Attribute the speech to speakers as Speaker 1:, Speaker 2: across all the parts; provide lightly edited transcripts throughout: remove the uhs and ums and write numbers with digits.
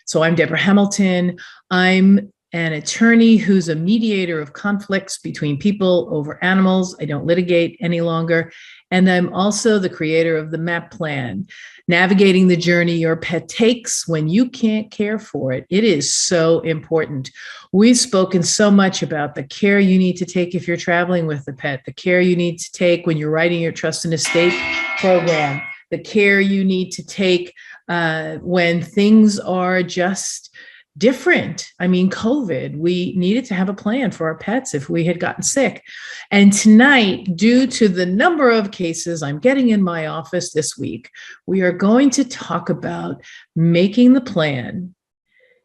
Speaker 1: So I'm Deborah Hamilton. I'm an attorney who's a mediator of conflicts between people over animals. I don't litigate any longer. And I'm also the creator of the MAAP plan, navigating the journey your pet takes when you can't care for it. It is so important. We've spoken so much about the care you need to take if you're traveling with the pet, the care you need to take when you're writing your trust and estate program, the care you need to take when things are just different. I mean, COVID, we needed to have a plan for our pets if we had gotten sick. And tonight, due to the number of cases I'm getting in my office this week, we are going to talk about making the plan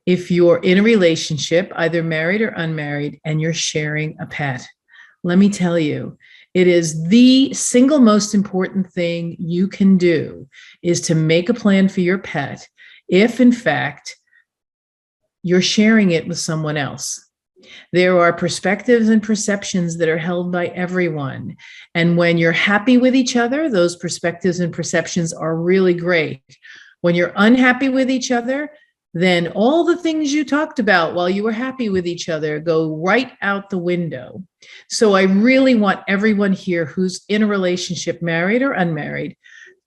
Speaker 1: if you're in a relationship, either married or unmarried, and you're sharing a pet. Let me tell you, it is the single most important thing you can do is to make a plan for your pet if, in fact, you're sharing it with someone else. There are perspectives and perceptions that are held by everyone. And when you're happy with each other, those perspectives and perceptions are really great. When you're unhappy with each other, then all the things you talked about while you were happy with each other go right out the window. So I really want everyone here who's in a relationship, married or unmarried,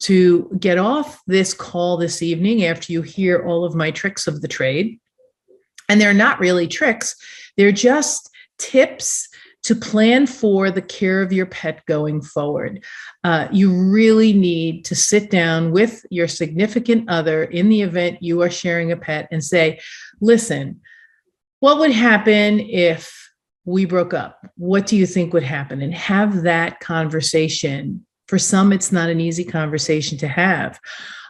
Speaker 1: to get off this call this evening after you hear all of my tricks of the trade. And they're not really tricks. They're just tips to plan for the care of your pet going forward. You really need to sit down with your significant other in the event you are sharing a pet and say, listen, what would happen if we broke up? What do you think would happen? And have that conversation. For some, it's not an easy conversation to have.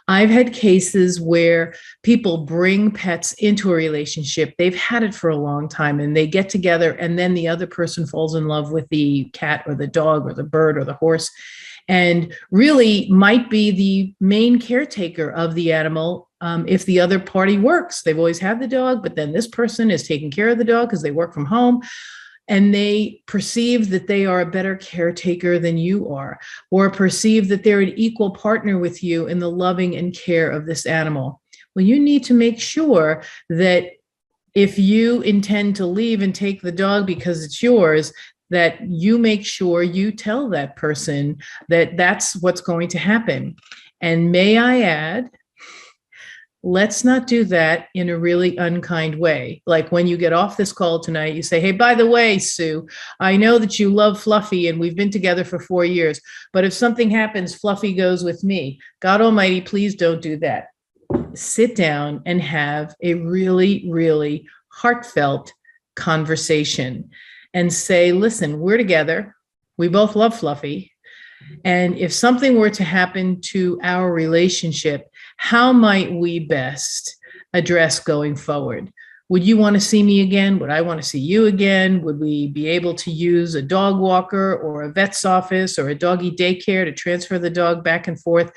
Speaker 1: I've had cases where people bring pets into a relationship. They've had it for a long time and they get together and then the other person falls in love with the cat or the dog or the bird or the horse and really might be the main caretaker of the animal if the other party works. They've always had the dog, but then this person is taking care of the dog because they work from home. And they perceive that they are a better caretaker than you are, or perceive that they're an equal partner with you in the loving and care of this animal. Well, you need to make sure that if you intend to leave and take the dog because it's yours, that you make sure you tell that person that that's what's going to happen. And may I add, let's not do that in a really unkind way. Like when you get off this call tonight, you say, hey, by the way, Sue, I know that you love Fluffy and we've been together for 4 years, but if something happens, Fluffy goes with me. God Almighty, please don't do that. Sit down and have a really, really heartfelt conversation and say, listen, we're together. We both love Fluffy. And if something were to happen to our relationship, how might we best address going forward? Would you want to see me again? Would I want to see you again? Would we be able to use a dog walker or a vet's office or a doggy daycare to transfer the dog back and forth?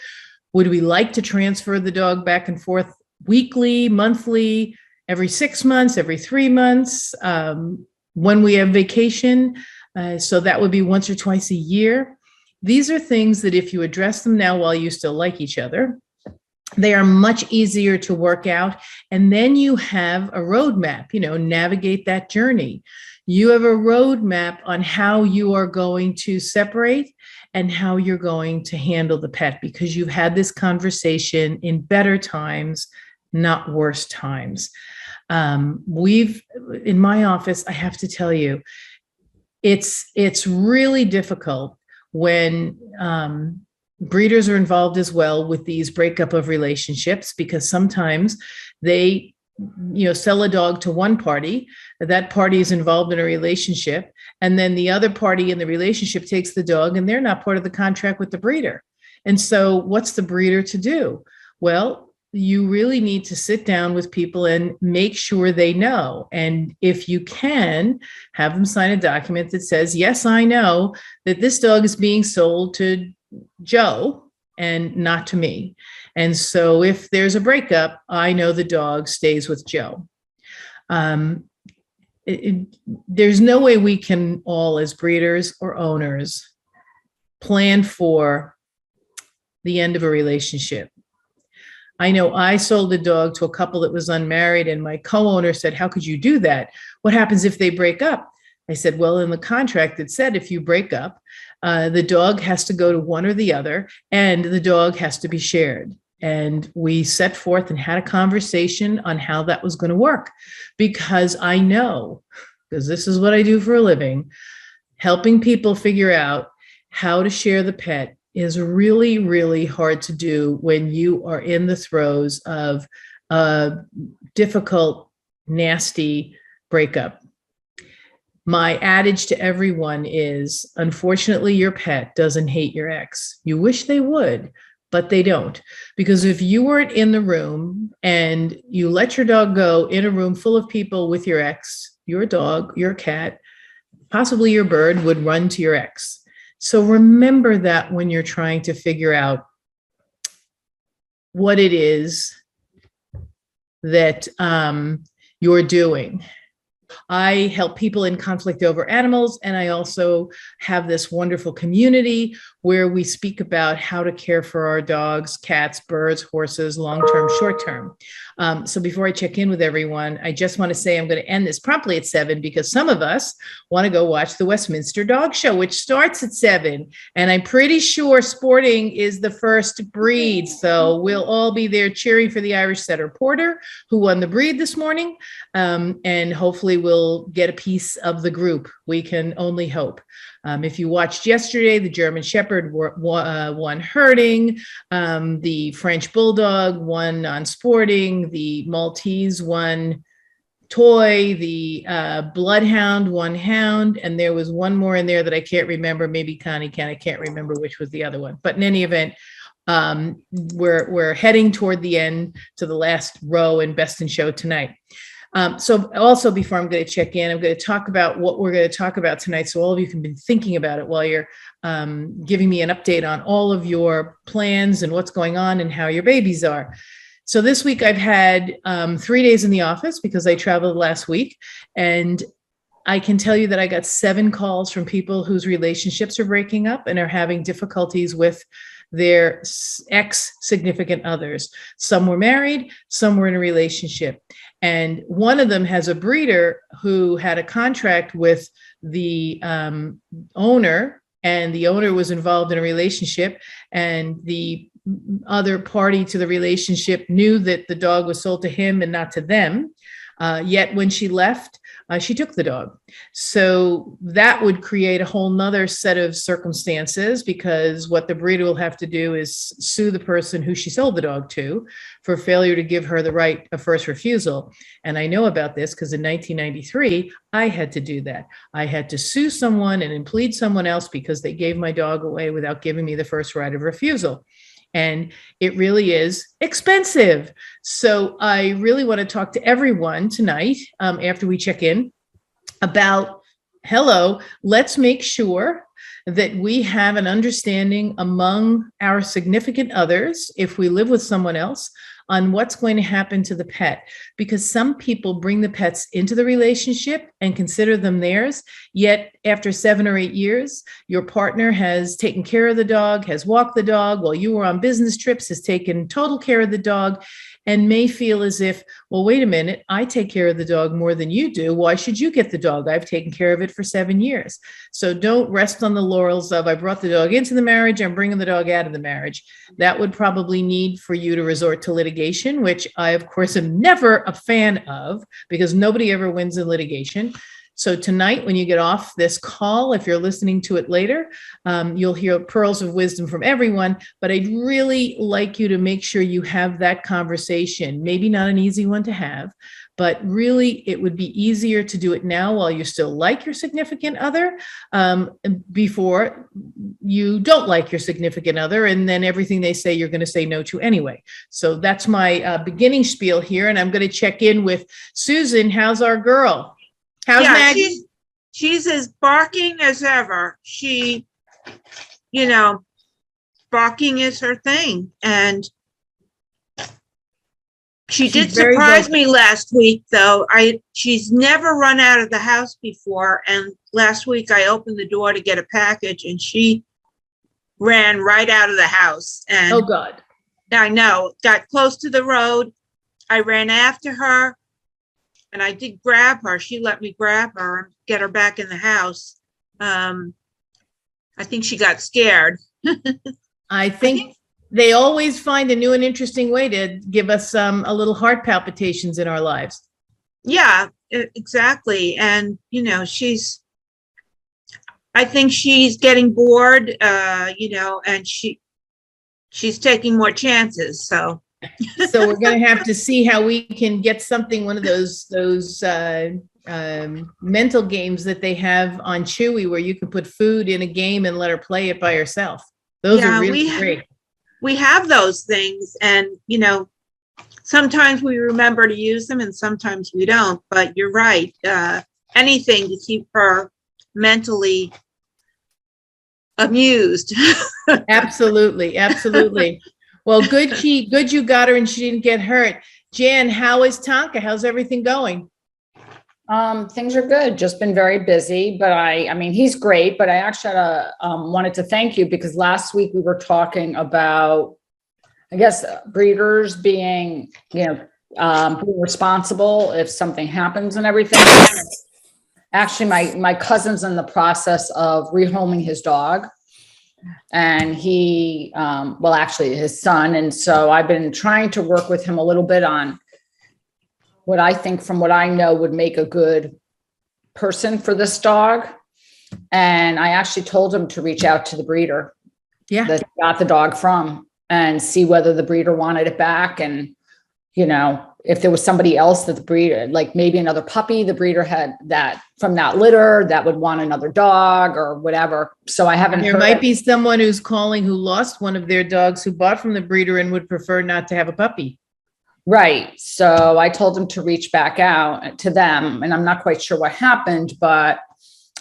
Speaker 1: Would we like to transfer the dog back and forth weekly, monthly, every 6 months, every 3 months, when we have vacation? So that would be once or twice a year. These are things that if you address them now while you still like each other, they are much easier to work out. And then you have a roadmap, navigate that journey. You have a roadmap on how you are going to separate and how you're going to handle the pet because you've had this conversation in better times, not worse times. In my office, I have to tell you, it's really difficult when breeders are involved as well with these breakup of relationships because sometimes they sell a dog to one party, that party is involved in a relationship, and then the other party in the relationship takes the dog and they're not part of the contract with the breeder. And so what's the breeder to do? Well, you really need to sit down with people and make sure they know. And if you can, have them sign a document that says, yes, I know that this dog is being sold to Joe and not to me. And so if there's a breakup, I know the dog stays with Joe. There's no way we can all, as breeders or owners, plan for the end of a relationship. I know I sold a dog to a couple that was unmarried, and my co-owner said, "How could you do that? What happens if they break up?" I said, "Well, in the contract, it said if you break up, the dog has to go to one or the other, and the dog has to be shared." And we set forth and had a conversation on how that was going to work, because I know, because this is what I do for a living, helping people figure out how to share the pet is really, really hard to do when you are in the throes of a difficult, nasty breakup. My adage to everyone is, unfortunately, your pet doesn't hate your ex. You wish they would, but they don't. Because if you weren't in the room and you let your dog go in a room full of people with your ex, your dog, your cat, possibly your bird would run to your ex. So remember that when you're trying to figure out what it is that you're doing. I help people in conflict over animals, and I also have this wonderful community where we speak about how to care for our dogs, cats, birds, horses, long-term, short-term. So before I check in with everyone, I just want to say I'm going to end this promptly at 7 because some of us want to go watch the Westminster Dog Show, which starts at 7. And I'm pretty sure sporting is the first breed. So we'll all be there cheering for the Irish Setter Porter, who won the breed this morning. And hopefully we'll get a piece of the group. We can only hope. If you watched yesterday, the German Shepherd won herding, the French Bulldog won non-sporting, the Maltese won toy, the Bloodhound won hound, and there was one more in there that I can't remember, maybe Connie can, I can't remember which was the other one. But in any event, we're heading toward the end to the last row in Best in Show tonight. So also, before I'm going to check in, I'm going to talk about what we're going to talk about tonight. So all of you can be thinking about it while you're giving me an update on all of your plans and what's going on and how your babies are. So this week I've had 3 days in the office because I traveled last week. And I can tell you that I got 7 calls from people whose relationships are breaking up and are having difficulties with their ex-significant others. Some were married, some were in a relationship. And one of them has a breeder who had a contract with the owner, and the owner was involved in a relationship, and the other party to the relationship knew that the dog was sold to him and not to them. Yet when she left, she took the dog. So that would create a whole nother set of circumstances, because what the breeder will have to do is sue the person who she sold the dog to for failure to give her the right of first refusal. And I know about this because in 1993, I had to do that. I had to sue someone and implead someone else because they gave my dog away without giving me the first right of refusal. And it really is expensive. So I really want to talk to everyone tonight after we check in about, let's make sure that we have an understanding among our significant others, if we live with someone else, on what's going to happen to the pet, because some people bring the pets into the relationship and consider them theirs. Yet after 7 or 8 years, your partner has taken care of the dog, has walked the dog while you were on business trips, has taken total care of the dog, and may feel as if, well, wait a minute, I take care of the dog more than you do. Why should you get the dog? I've taken care of it for 7 years. So don't rest on the laurels of, I brought the dog into the marriage, I'm bringing the dog out of the marriage. That would probably need for you to resort to litigation, which I, of course, am never a fan of, because nobody ever wins in litigation. So tonight, when you get off this call, if you're listening to it later, you'll hear pearls of wisdom from everyone. But I'd really like you to make sure you have that conversation. Maybe not an easy one to have, but really it would be easier to do it now while you still like your significant other, before you don't like your significant other, and then everything they say you're going to say no to anyway. So that's my beginning spiel here, and I'm going to check in with Susan. How's our girl? How's Maggie?
Speaker 2: She's as barking as ever. She, barking is her thing. And she did surprise me last week, though. She's never run out of the house before. And last week I opened the door to get a package and she ran right out of the house. And
Speaker 1: oh, God.
Speaker 2: I know, got close to the road. I ran after her and I did grab her. She let me grab her and get her back in the house. I think she got scared.
Speaker 1: I think they always find a new and interesting way to give us a little heart palpitations in our lives.
Speaker 2: Yeah, exactly. And, I think she's getting bored, and she's taking more chances. So
Speaker 1: we're going to have to see how we can get something, one of those mental games that they have on Chewy, where you can put food in a game and let her play it by herself. Those are really great.
Speaker 2: We have those things, and sometimes we remember to use them and sometimes we don't, but you're right. Anything to keep her mentally amused.
Speaker 1: Absolutely. Well, good you got her and she didn't get hurt. Jan, how is Tonka? How's everything going?
Speaker 3: Things are good. Just been very busy, but I mean, he's great, but I actually wanted to thank you because last week we were talking about, I guess, breeders being, being responsible if something happens and everything. Actually, my cousin's in the process of rehoming his dog, and he, actually his son. And so I've been trying to work with him a little bit on what I think, from what I know, would make a good person for this dog. And I actually told him to reach out to the breeder that got the dog from and see whether the breeder wanted it back. And, if there was somebody else that the breeder, like maybe another puppy, the breeder had that from that litter that would want another dog or whatever. So I haven't
Speaker 1: heard. There might be someone who's calling who lost one of their dogs who bought from the breeder and would prefer not to have a puppy.
Speaker 3: Right. So I told him to reach back out to them, and I'm not quite sure what happened, but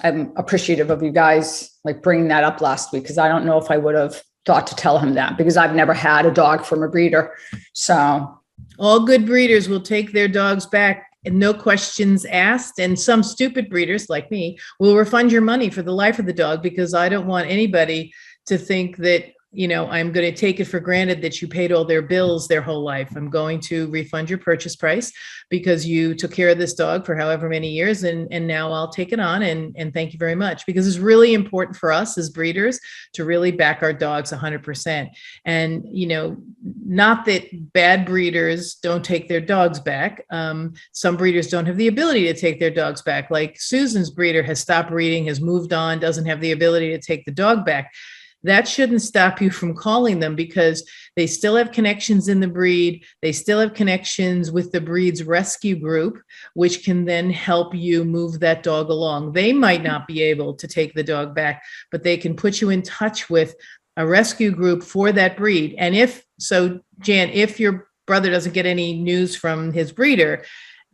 Speaker 3: I'm appreciative of you guys like bringing that up last week, because I don't know if I would have thought to tell him that, because I've never had a dog from a breeder. So
Speaker 1: all good breeders will take their dogs back and no questions asked. And some stupid breeders like me will refund your money for the life of the dog, because I don't want anybody to think that, I'm going to take it for granted that you paid all their bills their whole life. I'm going to refund your purchase price because you took care of this dog for however many years. And now I'll take it on and thank you very much, because it's really important for us as breeders to really back our dogs 100%. And, not that bad breeders don't take their dogs back. Some breeders don't have the ability to take their dogs back. Like Susan's breeder has stopped breeding, has moved on, doesn't have the ability to take the dog back. That shouldn't stop you from calling them, because they still have connections in the breed. They still have connections with the breed's rescue group, which can then help you move that dog along. They might not be able to take the dog back, but they can put you in touch with a rescue group for that breed. And Jan, if your brother doesn't get any news from his breeder,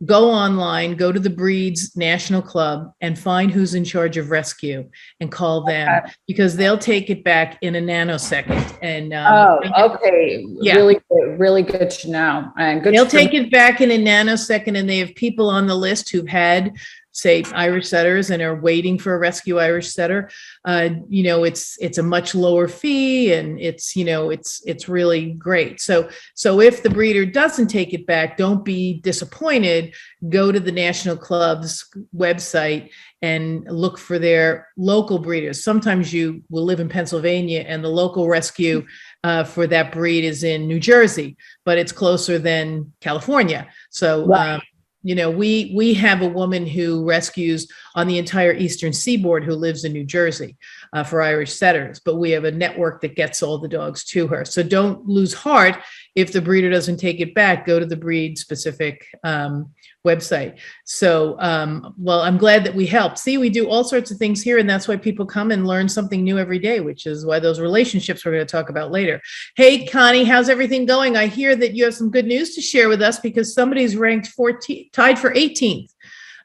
Speaker 1: go online, go to the breed's national club and find who's in charge of rescue and call them, because they'll take it back in a nanosecond. And
Speaker 3: okay. Yeah. Really good to know. And
Speaker 1: they'll take it back in a nanosecond, and they have people on the list who've had, say, Irish setters and are waiting for a rescue Irish setter. It's a much lower fee, and it's really great. So if the breeder doesn't take it back, don't be disappointed. Go to the National Club's website and look for their local breeders. Sometimes you will live in Pennsylvania and the local rescue for that breed is in New Jersey, but it's closer than California. So, right. We have a woman who rescues on the entire Eastern Seaboard who lives in New Jersey for Irish setters, but we have a network that gets all the dogs to her. So don't lose heart if the breeder doesn't take it back. Go to the breed specific website. So, I'm glad that we helped. See, we do all sorts of things here, and that's why people come and learn something new every day, which is why those relationships we're going to talk about later. Hey, Connie, how's everything going? I hear that you have some good news to share with us, because somebody's ranked 14th, tied for 18th.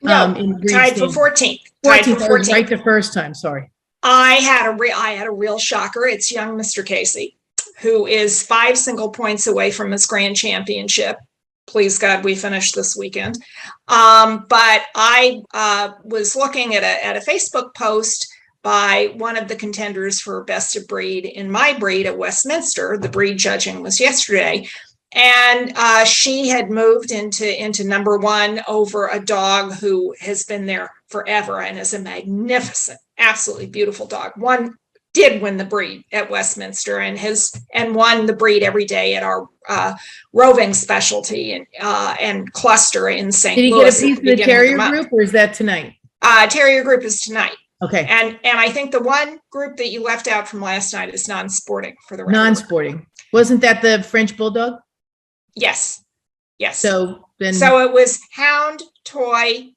Speaker 4: No, tied for 14th. Tied for 14th.
Speaker 1: Right the first time, sorry.
Speaker 4: I had a real shocker. It's young Mr. Casey, who is 5 single points away from his grand championship. Please God, we finished this weekend. But I was looking at a Facebook post by one of the contenders for best of breed in my breed at Westminster. The breed judging was yesterday. And she had moved into number one over a dog who has been there forever and is a magnificent, absolutely beautiful dog. One did win the breed at Westminster and won the breed every day at our roving specialty and cluster in St.
Speaker 1: Did he
Speaker 4: Louis.
Speaker 1: get a piece of the terrier group, or is that tonight?
Speaker 4: Terrier group is tonight.
Speaker 1: Okay.
Speaker 4: And I think the one group that you left out from last night is non-sporting for the record.
Speaker 1: Non-sporting. Wasn't that the French Bulldog?
Speaker 4: Yes. Yes.
Speaker 1: So
Speaker 4: it was hound, toy,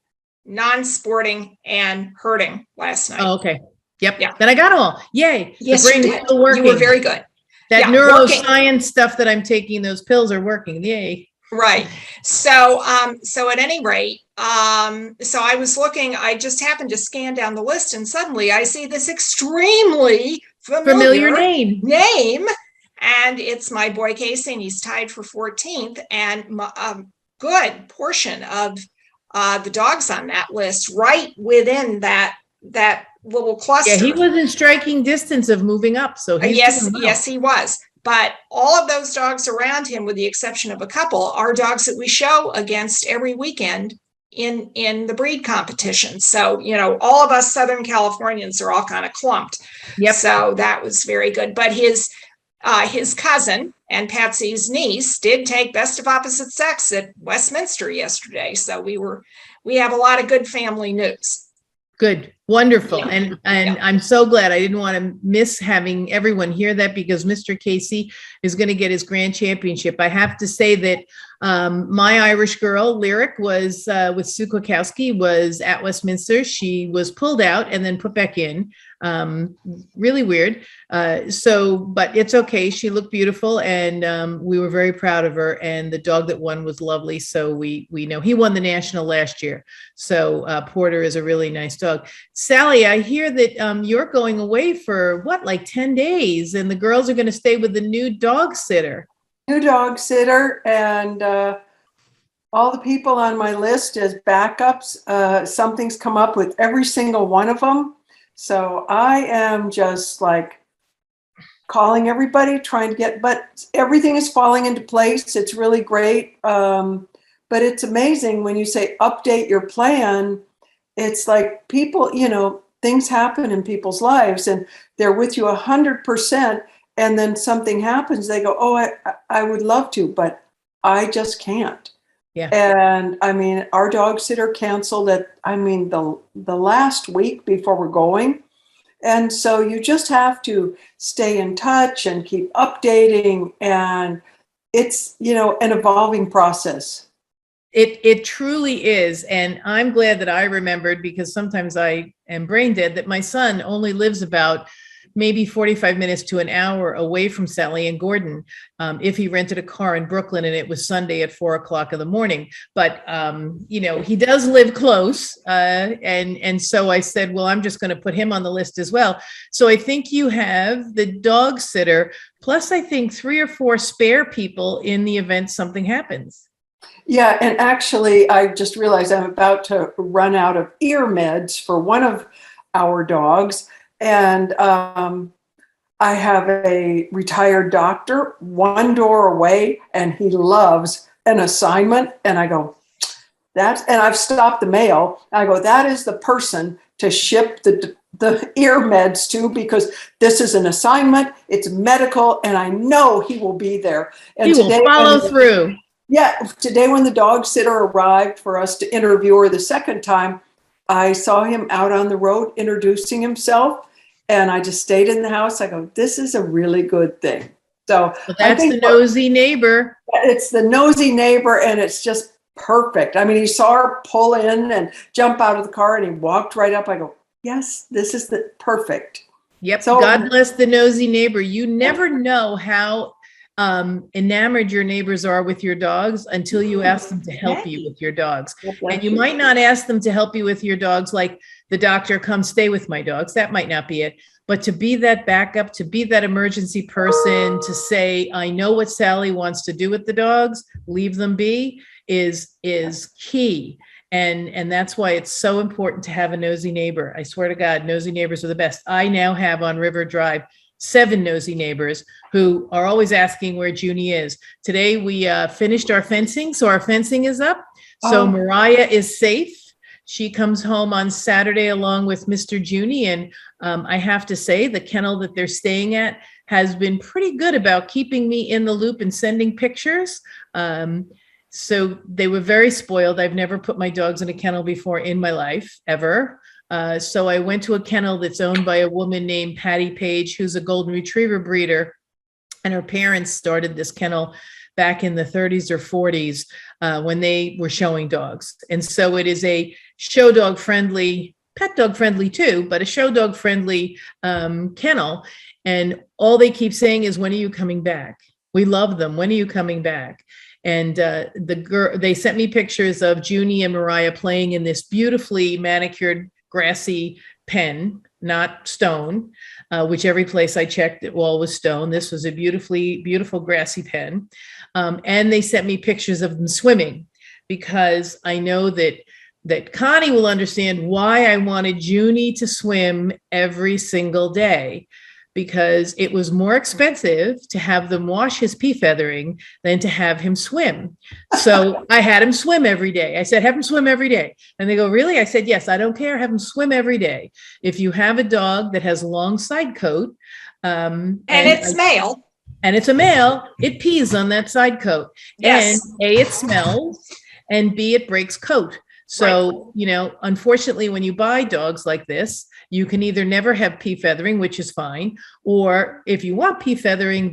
Speaker 4: non-sporting, and herding last night.
Speaker 1: Oh, okay. Yep.
Speaker 4: Yeah.
Speaker 1: Then I got them all. Yay.
Speaker 4: Yes,
Speaker 1: the brain
Speaker 4: you
Speaker 1: is
Speaker 4: did.
Speaker 1: still working.
Speaker 4: You were very good.
Speaker 1: That
Speaker 4: Yeah,
Speaker 1: neuroscience stuff that I'm taking, those pills are working. Yay.
Speaker 4: Right. So at any rate, so I was looking, I just happened to scan down the list and suddenly I see this extremely familiar name. And it's my boy Casey, and he's tied for 14th. And a good portion of the dogs on that list, right within that little cluster.
Speaker 1: Yeah, he was in striking distance of moving up. So
Speaker 4: yes, he was. But all of those dogs around him, with the exception of a couple, are dogs that we show against every weekend in the breed competition. So, all of us Southern Californians are all kind of clumped.
Speaker 1: Yep.
Speaker 4: So that was very good. But his cousin and Patsy's niece did take best of opposite sex at Westminster yesterday. So we have a lot of good family news.
Speaker 1: Good. Wonderful.
Speaker 4: Yeah.
Speaker 1: And I'm so glad. I didn't want to miss having everyone hear that, because Mr. Casey is going to get his grand championship. I have to say that my Irish girl, Lyric, was with Sue Kwiatkowski, was at Westminster. She was pulled out and then put back in. Really weird. But it's okay. She looked beautiful, and we were very proud of her. And the dog that won was lovely. So we know he won the national last year. So Porter is a really nice dog. Sally, I hear that you're going away for like 10 days, and the girls are going to stay with the new dog sitter.
Speaker 5: New dog sitter, and all the people on my list as backups. Something's come up with every single one of them. So I am just like calling everybody, trying to get, but everything is falling into place. It's really great. But it's amazing when you say update your plan. It's like people, things happen in people's lives and they're with you 100%. And then something happens. They go, oh, I would love to, but I just can't.
Speaker 1: Yeah.
Speaker 5: And I mean, our dog sitter canceled the last week before we're going. And so you just have to stay in touch and keep updating. And it's, an evolving process.
Speaker 1: It truly is. And I'm glad that I remembered, because sometimes I am brain dead, that my son only lives about maybe 45 minutes to an hour away from Sally and Gordon, if he rented a car in Brooklyn and it was Sunday at 4:00 in the morning. But, he does live close. And so I said, well, I'm just going to put him on the list as well. So I think you have the dog sitter, plus I think 3 or 4 spare people in the event something happens.
Speaker 5: Yeah, and actually, I just realized I'm about to run out of ear meds for one of our dogs. And I have a retired doctor 1 door away, and he loves an assignment. And I go, and I've stopped the mail. I go, that is the person to ship the ear meds to, because this is an assignment. It's medical, and I know he will be there. And
Speaker 1: he will follow through.
Speaker 5: Yeah. Today, when the dog sitter arrived for us to interview her the second time, I saw him out on the road introducing himself. And I just stayed in the house. I go, this is a really good thing. So
Speaker 1: that's the nosy neighbor.
Speaker 5: It's the nosy neighbor, and it's just perfect. I mean, he saw her pull in and jump out of the car, and he walked right up. I go, yes, this is the perfect.
Speaker 1: Yep. So, God bless the nosy neighbor. You never know how enamored your neighbors are with your dogs until you ask them to help you with your dogs. And you might not ask them to help you with your dogs like the doctor, come stay with my dogs. That might not be it. But to be that backup, to be that emergency person, to say, I know what Sally wants to do with the dogs, leave them be, is key. And that's why it's so important to have a nosy neighbor. I swear to God, nosy neighbors are the best. I now have on River Drive 7 nosy neighbors who are always asking where Junie is. Today we finished our fencing, so our fencing is up. So Mariah is safe. She comes home on Saturday along with Mr. Junie, and I have to say the kennel that they're staying at has been pretty good about keeping me in the loop and sending pictures. So they were very spoiled. I've never put my dogs in a kennel before in my life, ever. So I went to a kennel that's owned by a woman named Patty Page, who's a golden retriever breeder. And her parents started this kennel back in the 30s or 40s when they were showing dogs. And so it is a show dog friendly, pet dog friendly too, but a show dog friendly kennel. And all they keep saying is, when are you coming back? We love them. When are you coming back? And they sent me pictures of Junie and Mariah playing in this beautifully manicured grassy pen, not stone, which every place I checked, it all was stone. This was a beautiful grassy pen. And they sent me pictures of them swimming, because I know that Connie will understand why I wanted Junie to swim every single day, because it was more expensive to have them wash his pea feathering than to have him swim. So I had him swim every day. I said, have him swim every day. And they go, really? I said, yes, I don't care. Have him swim every day. If you have a dog that has a long side coat,
Speaker 4: and it's male.
Speaker 1: And it's a male, it pees on that side coat.
Speaker 4: Yes.
Speaker 1: And A, it smells, and B, it breaks coat. So, unfortunately, when you buy dogs like this, you can either never have pea feathering, which is fine, or if you want pea feathering,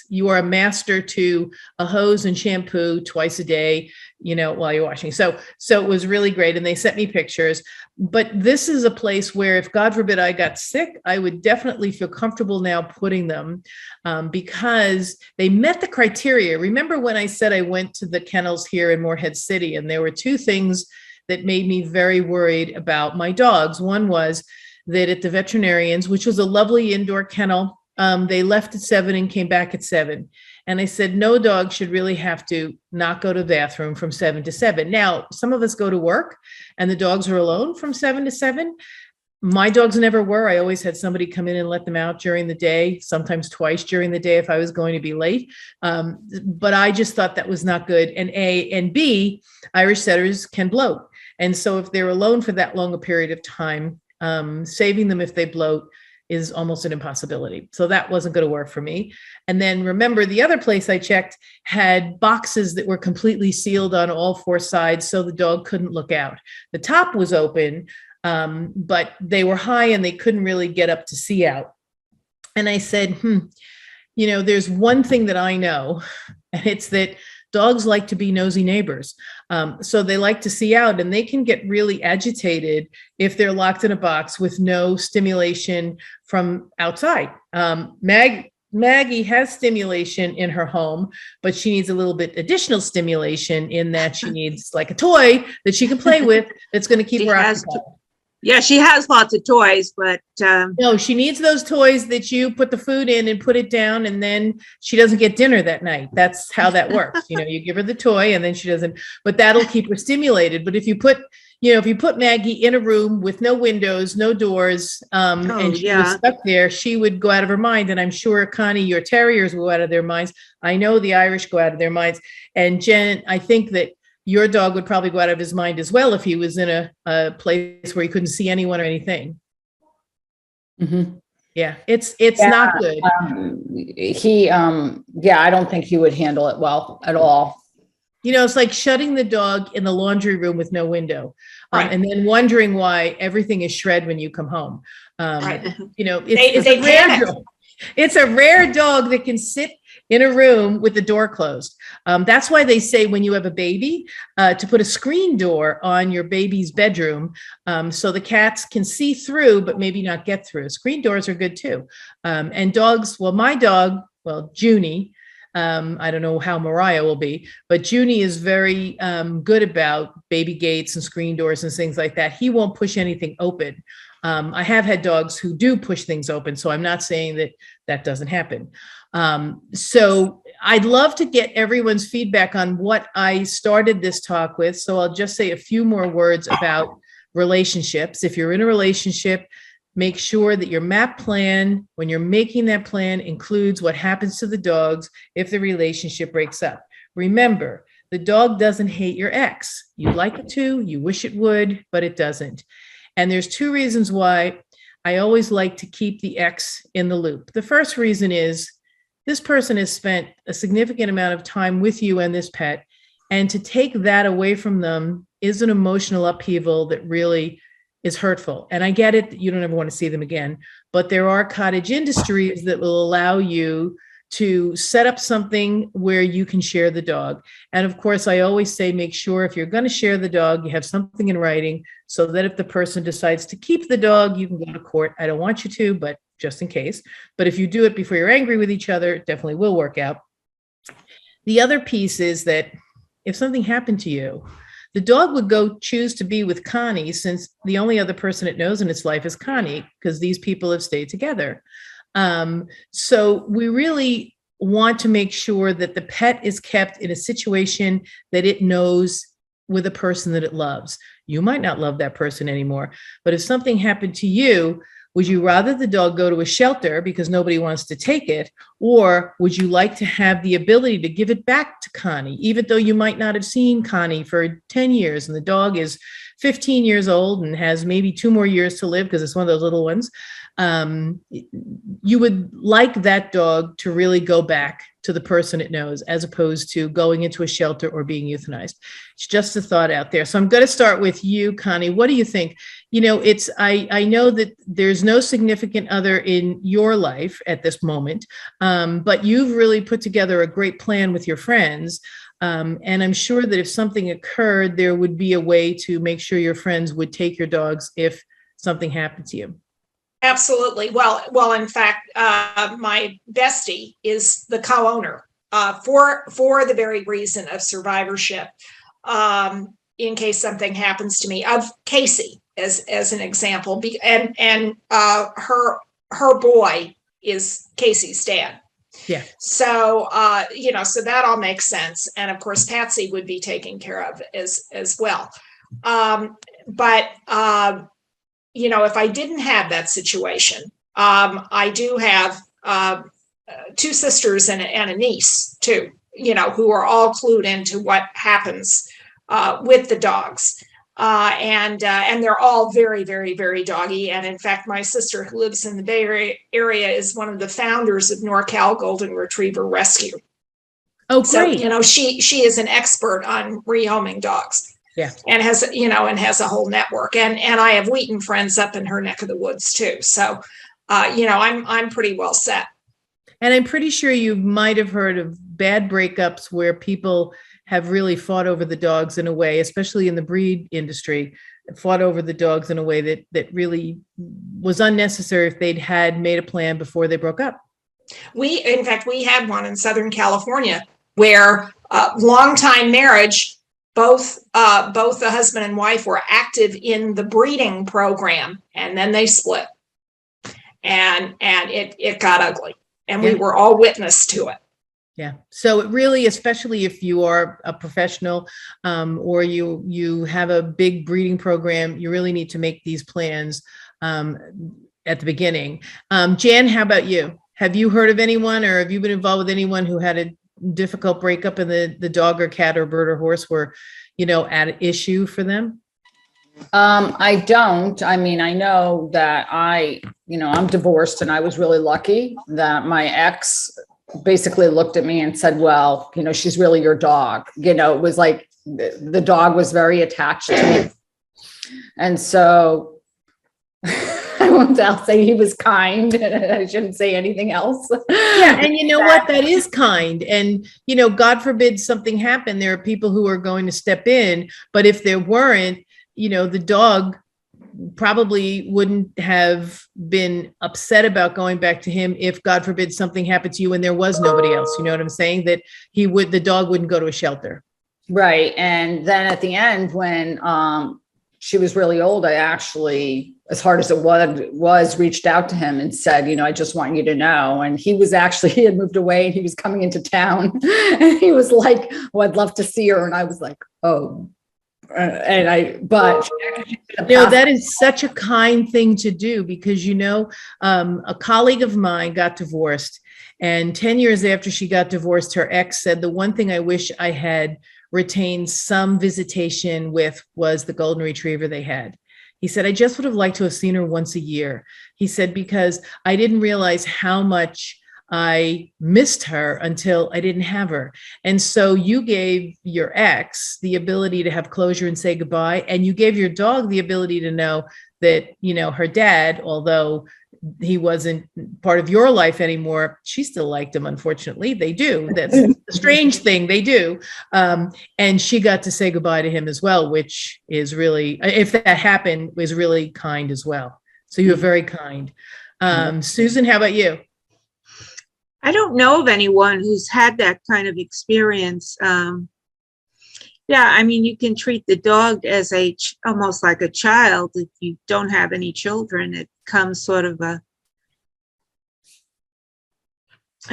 Speaker 1: you are a master to a hose and shampoo twice a day, while you're washing. So it was really great. And they sent me pictures, but this is a place where if God forbid I got sick, I would definitely feel comfortable now putting them because they met the criteria. Remember when I said I went to the kennels here in Morehead City, and there were 2 things that made me very worried about my dogs. One was that at the veterinarians, which was a lovely indoor kennel, they left at 7 and came back at 7. And I said, no dog should really have to not go to the bathroom from 7 to 7. Now, some of us go to work and the dogs are alone from 7 to 7. My dogs never were. I always had somebody come in and let them out during the day, sometimes twice during the day if I was going to be late. But I just thought that was not good. And A, and B, Irish setters can bloat. And so if they're alone for that long a period of time, saving them if they bloat is almost an impossibility. So that wasn't going to work for me. And then remember, the other place I checked had boxes that were completely sealed on all 4 sides, so the dog couldn't look out. The top was open, but they were high and they couldn't really get up to see out. And I said, there's one thing that I know, and it's that dogs like to be nosy neighbors. So they like to see out, and they can get really agitated if they're locked in a box with no stimulation from outside. Maggie has stimulation in her home, but she needs a little bit additional stimulation in that she needs like a toy that she can play with that's going to keep her occupied.
Speaker 2: Yeah, she has lots of toys, but
Speaker 1: no, she needs those toys that you put the food in and put it down, and then she doesn't get dinner that night. That's how that works. You give her the toy and then she doesn't, but that'll keep her stimulated. But if you put Maggie in a room with no windows, no doors, and she was stuck there, she would go out of her mind. And I'm sure, Connie, your terriers will go out of their minds. I know the Irish go out of their minds. And Jen, I think that your dog would probably go out of his mind as well if he was in a place where he couldn't see anyone or anything.
Speaker 3: Mm-hmm.
Speaker 1: Yeah, it's not good.
Speaker 3: I don't think he would handle it well at all.
Speaker 1: It's like shutting the dog in the laundry room with no window,
Speaker 4: Right.
Speaker 1: And then wondering why everything is shred when you come home.
Speaker 4: Right.
Speaker 1: It's
Speaker 4: They
Speaker 1: a rare
Speaker 4: panic.
Speaker 1: dog. It's a rare dog that can sit in a room with the door closed. That's why they say when you have a baby, to put a screen door on your baby's bedroom, so the cats can see through, but maybe not get through. Screen doors are good too. And dogs, my dog, Junie, I don't know how Mariah will be, but Junie is very good about baby gates and screen doors and things like that. He won't push anything open. I have had dogs who do push things open, so I'm not saying that that doesn't happen. So I'd love to get everyone's feedback on what I started this talk with. So I'll just say a few more words about relationships. If you're in a relationship, make sure that your MAAP plan, when you're making that plan, includes what happens to the dogs if the relationship breaks up. Remember, the dog doesn't hate your ex. You'd like it to, you wish it would, but it doesn't. And there's two reasons why I always like to keep the ex in the loop. The first reason is this person has spent a significant amount of time with you and this pet, and to take that away from them is an emotional upheaval that really is hurtful. And I get it, you don't ever want to see them again, but there are cottage industries that will allow you to set up something where you can share the dog. And of course, I always say, make sure if you're going to share the dog, you have something in writing so that if the person decides to keep the dog, you can go to court. I don't want you to, but just in case. But if you do it before you're angry with each other, it definitely will work out. The other piece is that if something happened to you, the dog would go choose to be with Connie, since the only other person it knows in its life is Connie, because these people have stayed together. So we really want to make sure that the pet is kept in a situation that it knows with a person that it loves. You might not love that person anymore, but if something happened to you, would you rather the dog go to a shelter because nobody wants to take it? Or would you like to have the ability to give it back to Connie, even though you might not have seen Connie for 10 years and the dog is 15 years old and has maybe 2 more years to live because it's one of those little ones? You would like that dog to really go back to the person it knows, as opposed to going into a shelter or being euthanized. It's just a thought out there. So I'm going to start with you, Connie. What do you think? You know, I know that there's no significant other in your life at this moment, but you've really put together a great plan with your friends. And I'm sure that if something occurred, there would be a way to make sure your friends would take your dogs if something happened to you.
Speaker 4: Absolutely. Well, in fact, my bestie is the co-owner for the very reason of survivorship. In case something happens to me, of Casey as an example, and her boy is Casey's dad.
Speaker 1: Yeah.
Speaker 4: So so that all makes sense, and of course Patsy would be taken care of as well. But if I didn't have that situation, I do have 2 sisters and a niece too, who are all clued into what happens with the dogs. And they're all very, very, very doggy. And in fact, my sister, who lives in the Bay Area, is one of the founders of NorCal Golden Retriever Rescue.
Speaker 1: Oh, great.
Speaker 4: So, she is an expert on rehoming dogs.
Speaker 1: Yeah.
Speaker 4: And has a whole network. And I have Wheaton friends up in her neck of the woods too. So, I'm pretty well set.
Speaker 1: And I'm pretty sure you might have heard of bad breakups where people have really fought over the dogs in a way, especially in the breed industry, fought over the dogs in a way that really was unnecessary if they'd had made a plan before they broke up.
Speaker 4: In fact, we had one in Southern California where longtime marriage, both the husband and wife were active in the breeding program, and then they split, and it got ugly, and we were all witness to it.
Speaker 1: Yeah. So it really, especially if you are a professional or you have a big breeding program, you really need to make these plans at the beginning. Jan, how about you? Have you heard of anyone, or have you been involved with anyone who had a difficult breakup and the dog or cat or bird or horse were, at issue for them?
Speaker 3: I don't. I mean, I know that I'm divorced, and I was really lucky that my ex basically looked at me and said, well, she's really your dog. It was like the dog was very attached to me. And so I'll say he was kind. I shouldn't say anything else.
Speaker 1: Yeah. And you know what? That is kind. And, God forbid something happened. There are people who are going to step in. But if there weren't, the dog probably wouldn't have been upset about going back to him if, God forbid, something happened to you and there was nobody else. You know what I'm saying? That the dog wouldn't go to a shelter.
Speaker 3: Right. And then at the end, when she was really old, I actually, as hard as it was, reached out to him and said, you know, I just want you to know. And he had moved away and he was coming into town and he was like, well, I'd love to see her. And I was like, oh, but
Speaker 1: that is such a kind thing to do because, a colleague of mine got divorced, and 10 years after she got divorced, her ex said, the one thing I wish I had retained some visitation with was the golden retriever they had. He said, I just would have liked to have seen her once a year. He said, because I didn't realize how much I missed her until I didn't have her. And so you gave your ex the ability to have closure and say goodbye. And you gave your dog the ability to know that, her dad, although he wasn't part of your life anymore, she still liked him. Unfortunately, they do. That's a strange thing. They do. And she got to say goodbye to him as well, which is really, if that happened, was really kind as well. So you're very kind. Susan, how about you?
Speaker 2: I don't know of anyone who's had that kind of experience. You can treat the dog as almost like a child. If you don't have any children, it becomes sort of a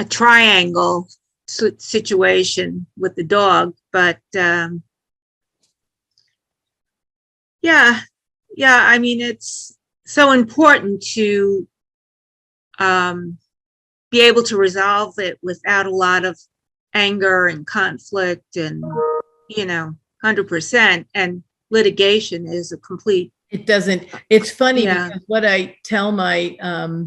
Speaker 2: triangle situation with the dog. But it's so important to be able to resolve it without a lot of anger and conflict and, 100%. And litigation is a complete.
Speaker 1: It doesn't. It's funny because what I tell my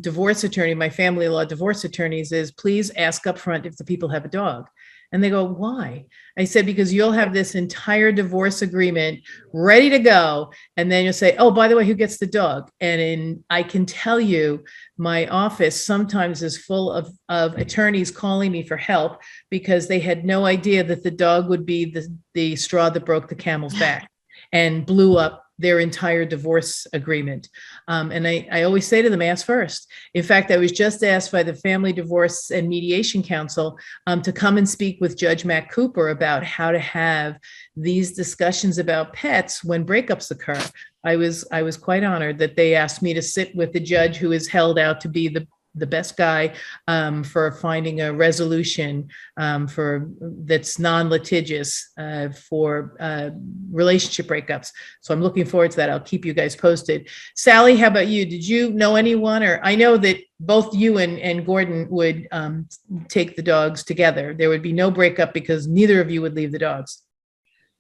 Speaker 1: divorce attorney, my family law divorce attorneys is please ask up front if the people have a dog. And they go, why? I said, because you'll have this entire divorce agreement ready to go. And then you'll say, oh, by the way, who gets the dog? And I can tell you, my office sometimes is full of attorneys calling me for help because they had no idea that the dog would be the straw that broke the camel's back and blew up their entire divorce agreement. And I always say to them, ask first. In fact, I was just asked by the Family Divorce and Mediation Council to come and speak with Judge Matt Cooper about how to have these discussions about pets when breakups occur. I was quite honored that they asked me to sit with the judge who is held out to be the best guy for finding a resolution that's non-litigious for relationship breakups. So I'm looking forward to that. I'll keep you guys posted. Sally, how about you? Did you know anyone, or I know that both you and Gordon would take the dogs together. There would be no breakup because neither of you would leave the dogs.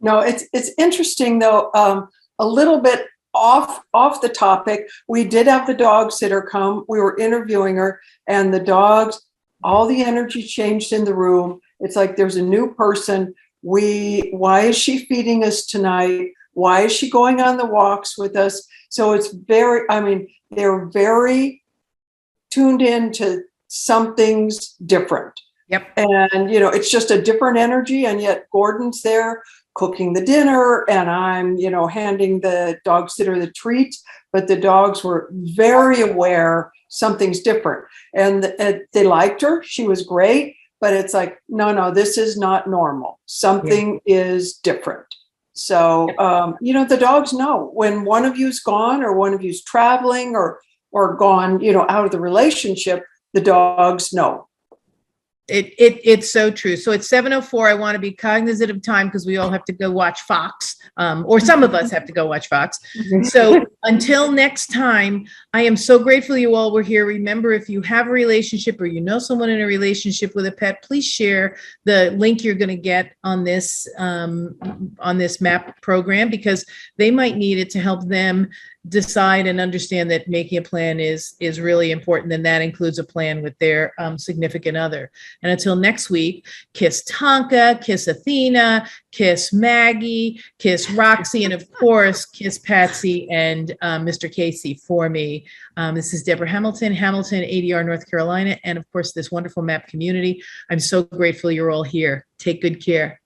Speaker 5: No, it's interesting though, a little bit off the topic. We did have the dog sitter come. We were interviewing her, and the dogs, all the energy changed in the room. It's like there's a new person. Why is she feeding us tonight? Why is she going on the walks with us? So it's they're very tuned in to something's different.
Speaker 1: Yep.
Speaker 5: And, it's just a different energy. And yet Gordon's there cooking the dinner, and I'm, handing the dog sitter the treats, but the dogs were very aware something's different. And they liked her. She was great, but it's like, no, this is not normal. Something is different. So, the dogs know when one of you's gone or one of you's traveling or gone, out of the relationship, the dogs know.
Speaker 1: It's so true. So it's 7:04. I want to be cognizant of time because we all have to go watch Fox, or some of us have to go watch Fox. So until next time, I am so grateful you all were here. Remember, if you have a relationship or you know someone in a relationship with a pet, please share the link you're going to get on this MAAP program because they might need it to help them decide and understand that making a plan is really important, and that includes a plan with their significant other. And until next week, kiss Tonka, kiss Athena, kiss Maggie, kiss Roxy, and of course, kiss Patsy and Mr. Casey for me. This is Deborah Hamilton, ADR, North Carolina, and of course, this wonderful MAAP community. I'm so grateful you're all here. Take good care.